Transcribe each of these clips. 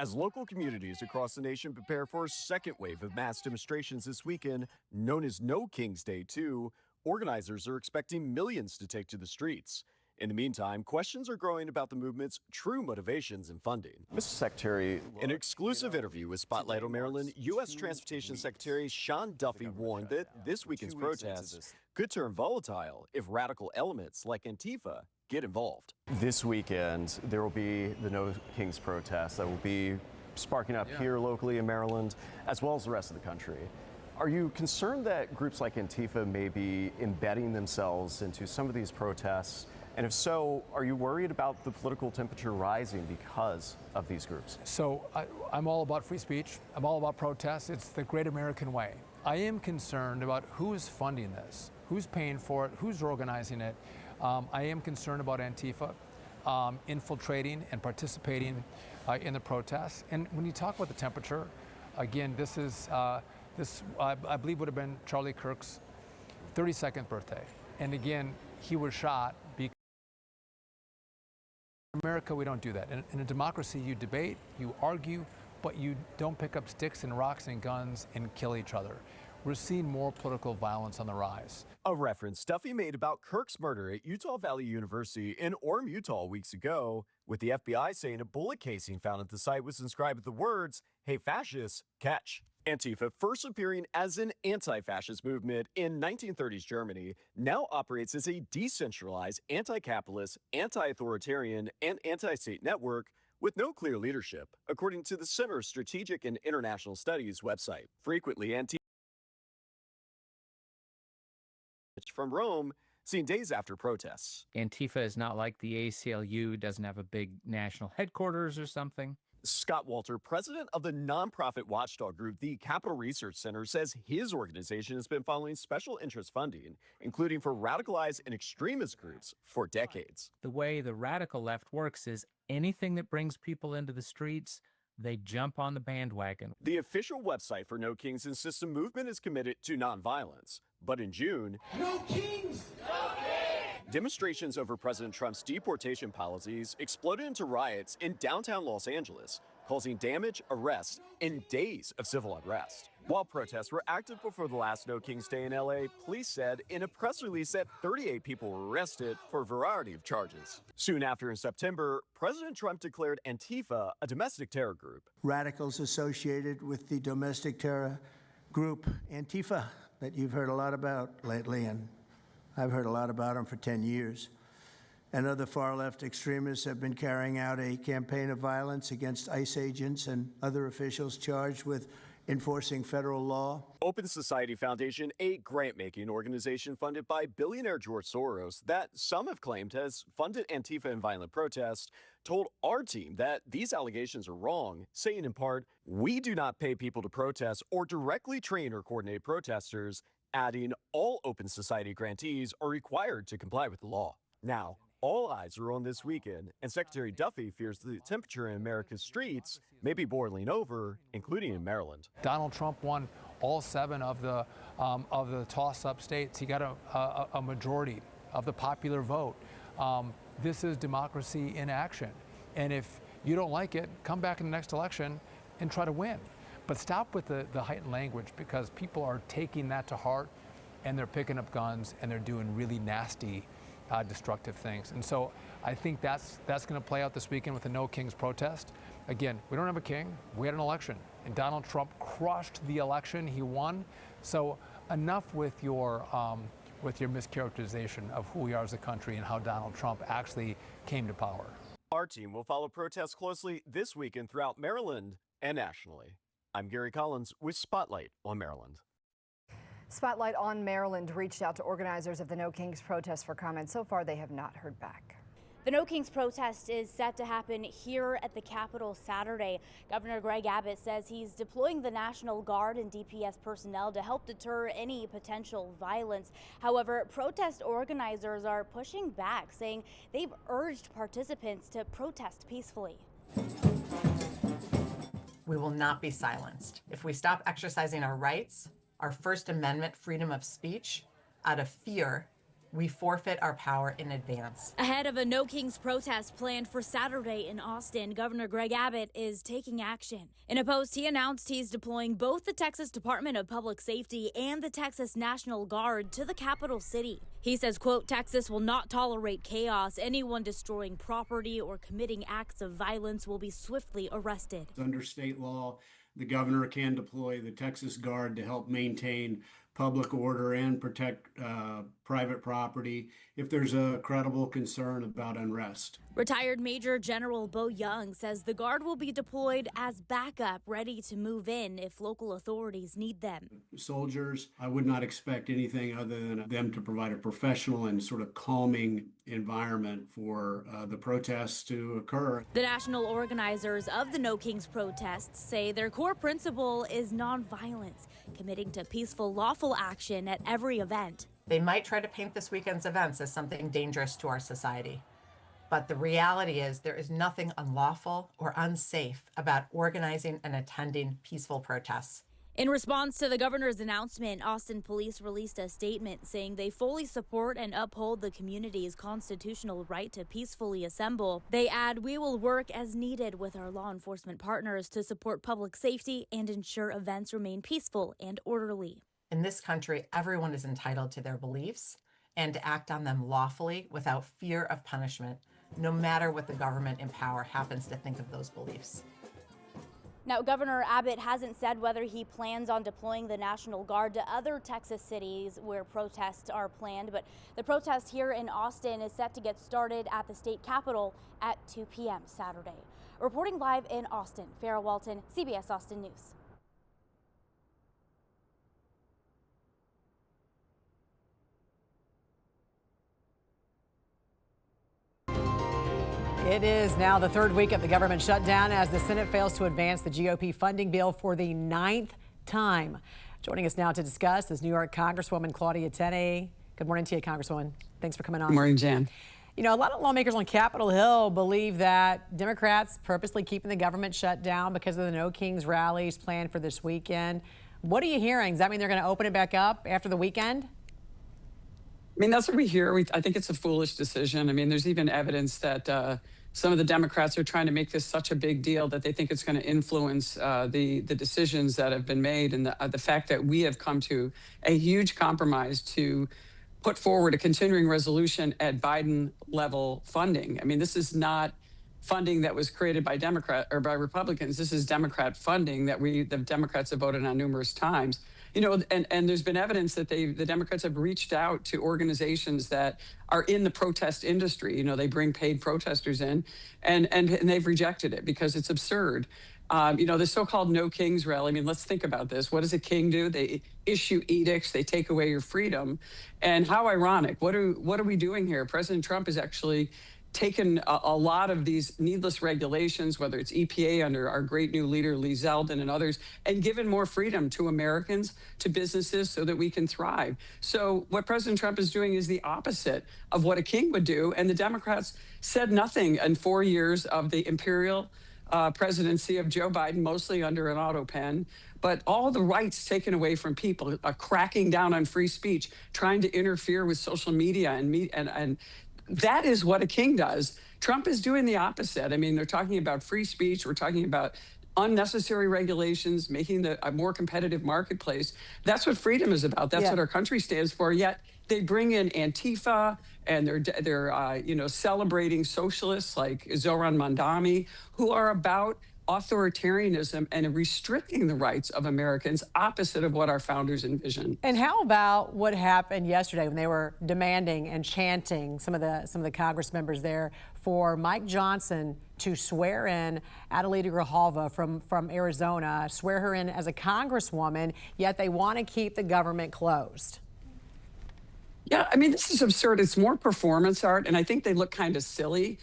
As local communities across the nation prepare for a second wave of mass demonstrations this weekend, known as No King's Day 2, organizers are expecting millions to take to the streets. In the meantime, questions are growing about the movement's true motivations and funding. Mr. Secretary, in an exclusive interview with Spotlight on Maryland, U.S. Transportation Secretary Sean Duffy warned that this weekend's protests could turn volatile if radical elements like Antifa get involved. This weekend, there will be the No Kings protests that will be sparking up here locally in Maryland, as well as the rest of the country. Are you concerned that groups like Antifa may be embedding themselves into some of these protests? And if so, are you worried about the political temperature rising because of these groups? So I'm all about free speech. I'm all about protests. It's the great American way. I am concerned about who is funding this, who's paying for it, who's organizing it. I am concerned about Antifa infiltrating and participating in the protests. And when you talk about the temperature, again, this I believe would have been Charlie Kirk's 32nd birthday. And again, he was shot because in America, we don't do that. In a democracy, you debate, you argue, but you don't pick up sticks and rocks and guns and kill each other. We're seeing more political violence on the rise. A reference Duffy made about Kirk's murder at Utah Valley University in Orem, Utah weeks ago, with the FBI saying a bullet casing found at the site was inscribed with the words, "Hey fascists, catch." Antifa, first appearing as an anti-fascist movement in 1930s Germany, now operates as a decentralized, anti-capitalist, anti-authoritarian, and anti-state network with no clear leadership, according to the Center of Strategic and International Studies website. Frequently, Antifa from Rome, seen days after protests. Antifa is not like the ACLU, doesn't have a big national headquarters or something. Scott Walter, president of the nonprofit watchdog group, the Capital Research Center, says his organization has been following special interest funding, including for radicalized and extremist groups, for decades. The way the radical left works is anything that brings people into the streets, they jump on the bandwagon. The official website for No Kings insists the movement is committed to nonviolence. But in June, No Kings! No Kings! Demonstrations over President Trump's deportation policies exploded into riots in downtown Los Angeles, causing damage, arrests, and days of civil unrest. While protests were active before the last No Kings Day in LA, police said in a press release that 38 people were arrested for a variety of charges. Soon after, in September, President Trump declared Antifa a domestic terror group. Radicals associated with the domestic terror group Antifa that you've heard a lot about lately, and I've heard a lot about them for 10 years. And other far-left extremists have been carrying out a campaign of violence against ICE agents and other officials charged with enforcing federal law. Open Society Foundation, a grant-making organization funded by billionaire George Soros that some have claimed has funded Antifa and violent protests, told our team that these allegations are wrong, saying in part, "We do not pay people to protest or directly train or coordinate protesters," adding all Open Society grantees are required to comply with the law. Now, all eyes are on this weekend, and Secretary Duffy fears the temperature in America's streets may be boiling over, including in Maryland. Donald Trump won all 7 of the toss-up states. He got a majority of the popular vote. This is democracy in action. And if you don't like it, come back in the next election and try to win. But stop with the heightened language, because people are taking that to heart and they're picking up guns and they're doing really nasty, destructive things. And so I think that's going to play out this weekend with the No Kings protest. Again, we don't have a king, we had an election, and Donald Trump crushed the election, he won. So enough with your mischaracterization of who we are as a country and how Donald Trump actually came to power. Our team will follow protests closely this weekend throughout Maryland and nationally. I'm Gary Collins with Spotlight on Maryland. Spotlight on Maryland reached out to organizers of the No Kings protest for comment. So far, they have not heard back. The No Kings protest is set to happen here at the Capitol Saturday. Governor Greg Abbott says he's deploying the National Guard and DPS personnel to help deter any potential violence. However, protest organizers are pushing back, saying they've urged participants to protest peacefully. We will not be silenced. If we stop exercising our rights, our First Amendment freedom of speech, out of fear, we forfeit our power in advance. Ahead of a No Kings protest planned for Saturday in Austin, Governor Greg Abbott is taking action. In a post, he announced he's deploying both the Texas Department of Public Safety and the Texas National Guard to the capital city. He says, quote, Texas will not tolerate chaos. Anyone destroying property or committing acts of violence will be swiftly arrested. Under state law, the governor can deploy the Texas Guard to help maintain public order and protect private property if there's a credible concern about unrest. Retired Major General Bo Young says the Guard will be deployed as backup, ready to move in if local authorities need them. Soldiers, I would not expect anything other than them to provide a professional and sort of calming environment for the protests to occur. The national organizers of the No Kings protests say their core principle is nonviolence, committing to peaceful, lawful action at every event. They might try to paint this weekend's events as something dangerous to our society. But the reality is there is nothing unlawful or unsafe about organizing and attending peaceful protests. In response to the governor's announcement, Austin police released a statement saying they fully support and uphold the community's constitutional right to peacefully assemble. They add, we will work as needed with our law enforcement partners to support public safety and ensure events remain peaceful and orderly. In this country, everyone is entitled to their beliefs and to act on them lawfully without fear of punishment, no matter what the government in power happens to think of those beliefs. Now, Governor Abbott hasn't said whether he plans on deploying the National Guard to other Texas cities where protests are planned, but the protest here in Austin is set to get started at the state capitol at 2 p.m. Saturday. Reporting live in Austin, Farrah Walton, CBS Austin News. It is now the third week of the government shutdown as the Senate fails to advance the GOP funding bill for the 9th time. Joining us now to discuss is New York Congresswoman Claudia Tenney. Good morning to you, Congresswoman. Thanks for coming on. Good morning, Jan. You know, a lot of lawmakers on Capitol Hill believe that Democrats purposely keeping the government shut down because of the No Kings rallies planned for this weekend. What are you hearing? Does that mean they're going to open it back up after the weekend? I mean, that's what we hear. I think it's a foolish decision. I mean, there's even evidence that some of the Democrats are trying to make this such a big deal that they think it's going to influence the decisions that have been made, and the fact that we have come to a huge compromise to put forward a continuing resolution at Biden level funding. I mean, this is not funding that was created by Democrat or by Republicans. This is Democrat funding that the Democrats have voted on numerous times. You know, and there's been evidence that the Democrats have reached out to organizations that are in the protest industry. You know, they bring paid protesters in, and they've rejected it because it's absurd. You know, the so-called No Kings rally. I mean, let's think about this. What does a king do? They issue edicts. They take away your freedom. And how ironic. What are we doing here? President Trump is actually taken a lot of these needless regulations, whether it's EPA under our great new leader, Lee Zeldin, and others, and given more freedom to Americans, to businesses, so that we can thrive. So what President Trump is doing is the opposite of what a king would do. And the Democrats said nothing in 4 years of the imperial presidency of Joe Biden, mostly under an auto pen. But all the rights taken away from people, cracking down on free speech, trying to interfere with social media and that is what a king does. Trump is doing the opposite. I mean, they're talking about free speech. We're talking about unnecessary regulations, making a more competitive marketplace. That's what freedom is about. That's what our country stands for. Yet they bring in Antifa, and they're celebrating socialists like Zoran Mandami, who are about authoritarianism and restricting the rights of Americans, opposite of what our founders envisioned. And how about what happened yesterday when they were demanding and chanting, some of the Congress members there, for Mike Johnson to swear in Adelita Grijalva from Arizona, swear her in as a congresswoman, yet they want to keep the government closed? Yeah, I mean, this is absurd. It's more performance art, and I think they look kind of silly.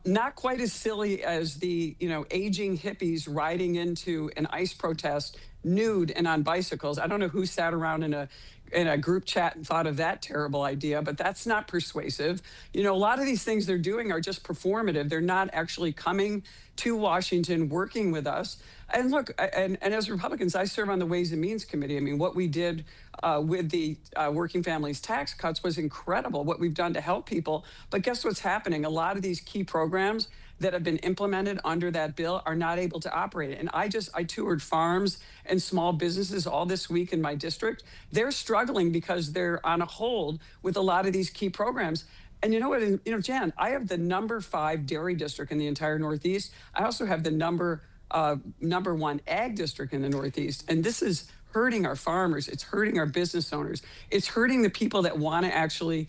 Not quite as silly as the, aging hippies riding into an ICE protest nude and on bicycles. I don't know who sat around in a in a group chat and thought of that terrible idea, but that's not persuasive. You know, a lot of these things they're doing are just performative. They're not actually coming to Washington, working with us. And look, and as Republicans, I serve on the Ways and Means Committee. I mean, what we did with the working families tax cuts was incredible, what we've done to help people. But guess what's happening? A lot of these key programs that have been implemented under that bill are not able to operate. And I toured farms and small businesses all this week in my district. They're struggling because they're on a hold with a lot of these key programs. And you know what, Jan, I have the #5 dairy district in the entire Northeast. I also have the number 1 ag district in the Northeast. And this is hurting our farmers. It's hurting our business owners. It's hurting the people that want to actually,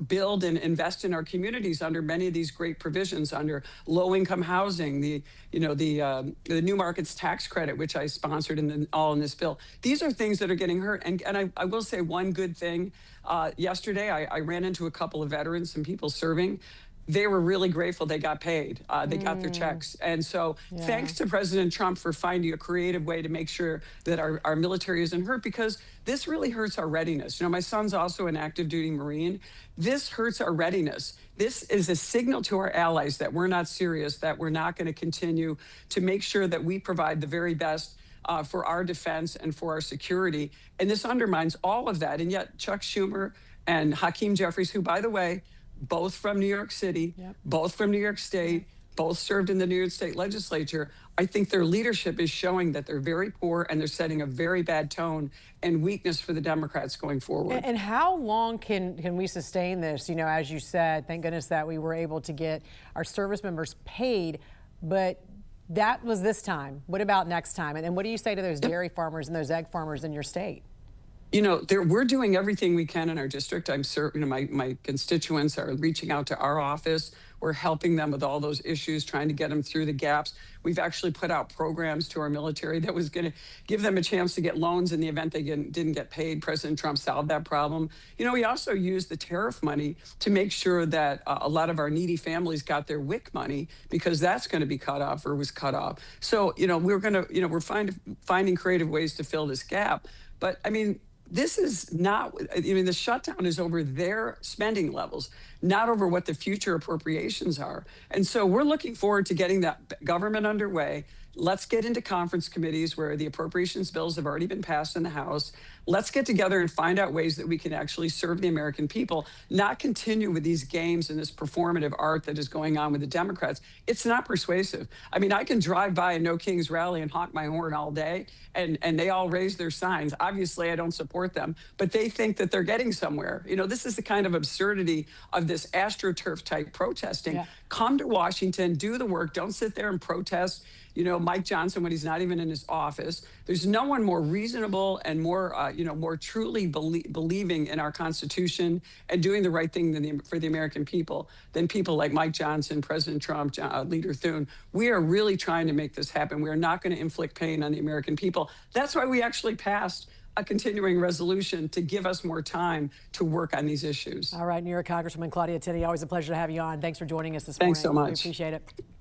build and invest in our communities under many of these great provisions, under low-income housing, the new markets tax credit, which I sponsored all in this bill. These are things that are getting hurt. And I will say one good thing. Yesterday, I ran into a couple of veterans and people serving. They were really grateful they got paid. They got their checks. And so thanks to President Trump for finding a creative way to make sure that our military isn't hurt, because this really hurts our readiness. My son's also an active duty Marine. This hurts our readiness. This is a signal to our allies that we're not serious, that we're not going to continue to make sure that we provide the very best for our defense and for our security. And this undermines all of that. And yet Chuck Schumer and Hakeem Jeffries, who, by the way, both from New York City, both from New York State, both served in the New York State legislature, I think their leadership is showing that they're very poor and they're setting a very bad tone and weakness for the Democrats going forward. And how long can we sustain this? As you said, thank goodness that we were able to get our service members paid, but that was this time. What about next time? And what do you say to those dairy farmers and those egg farmers in your state? We're doing everything we can in our district. I'm certain my constituents are reaching out to our office. We're helping them with all those issues, trying to get them through the gaps. We've actually put out programs to our military that was going to give them a chance to get loans in the event they didn't get paid. President Trump solved that problem. We also used the tariff money to make sure that a lot of our needy families got their WIC money, because that's going to be cut off or was cut off. So, we're finding creative ways to fill this gap. But this is not, the shutdown is over their spending levels, not over what the future appropriations are. And so we're looking forward to getting that government underway. Let's get into conference committees where the appropriations bills have already been passed in the House. Let's get together and find out ways that we can actually serve the American people, not continue with these games and this performative art that is going on with the Democrats. It's not persuasive. I can drive by a No Kings rally and honk my horn all day, and they all raise their signs. Obviously, I don't support them, but they think that they're getting somewhere. This is the kind of absurdity of this AstroTurf type protesting. Yeah. Come to Washington, do the work. Don't sit there and protest Mike Johnson when he's not even in his office. There's no one more reasonable and more truly believing in our Constitution and doing the right thing for the American people than people like Mike Johnson, President Trump, Leader Thune. We are really trying to make this happen. We are not going to inflict pain on the American people. That's why we actually passed a continuing resolution to give us more time to work on these issues. All right, New York Congresswoman Claudia Tenney, always a pleasure to have you on. Thanks for joining us this morning. Thanks so much. We appreciate it.